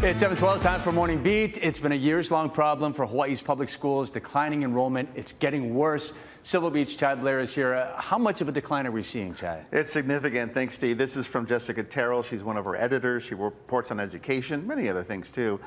It's 7:12, time for Morning Beat. It's been a years-long problem for Hawaii's public schools, declining enrollment. It's getting worse. Civil Beach's Chad Blair is here. How much of a decline are we seeing, Chad? It's significant. Thanks, Steve. This is from Jessica Terrell. She's one of our editors. She reports on education, many other things too.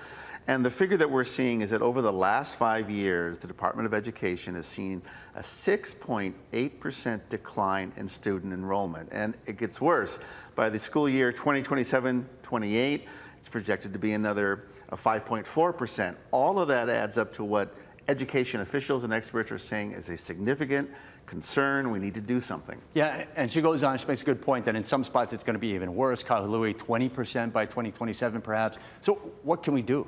And the figure that we're seeing is that over the last 5 years, the Department of Education has seen a 6.8% decline in student enrollment. And it gets worse. By the school year 2027-28, it's projected to be another 5.4%. All of that adds up to what education officials and experts are saying is a significant concern. We need to do something. Yeah, and she goes on, she makes a good point that in some spots it's going to be even worse. Kahului, 20% by 2027 perhaps. So what can we do?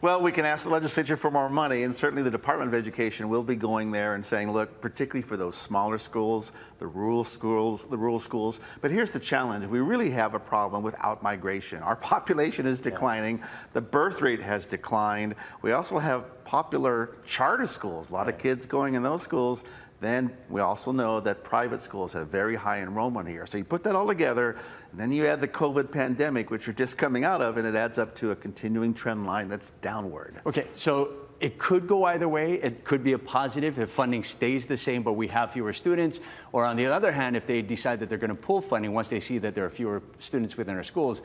Well, we can ask the legislature for more money, and certainly the Department of Education will be going there and saying, look, particularly for those smaller schools, the rural schools. But here's the challenge. We really have a problem with out-migration. Our population is declining. The birth rate has declined. We also have popular charter schools, a lot of kids going in those schools. Then we also know that private schools have very high enrollment here. So you put that all together, and then you add the COVID pandemic, which we're just coming out of, and it adds up to a continuing trend line that's downward. Okay, so it could go either way. It could be a positive if funding stays the same, but we have fewer students. Or on the other hand, if they decide that they're going to pull funding once they see that there are fewer students within our schools,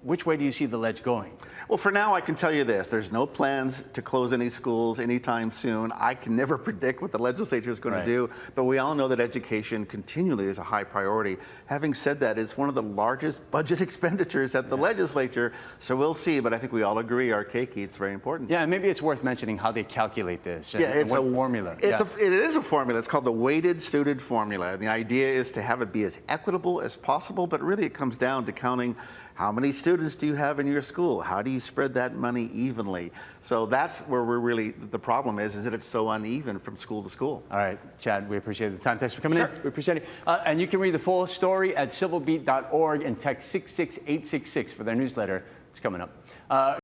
which way do you see the ledge going? Well, for now, I can tell you this. There's no plans to close any schools anytime soon. I can never predict what the legislature is going to do, but we all know that education continually is a high priority. Having said that, it's one of the largest budget expenditures at the legislature, so we'll see, but I think we all agree our keiki, it's very important. Yeah, and maybe it's worth mentioning how they calculate this and it's what formula. It is a formula. It's called the weighted student formula. And the idea is to have it be as equitable as possible, but really it comes down to counting how many students do you have in your school? How do you spread that money evenly? So that's where the problem is that it's so uneven from school to school. All right, Chad, we appreciate the time. Thanks for coming in. We appreciate it. And you can read the full story at civilbeat.org and text 66866 for their newsletter. It's coming up.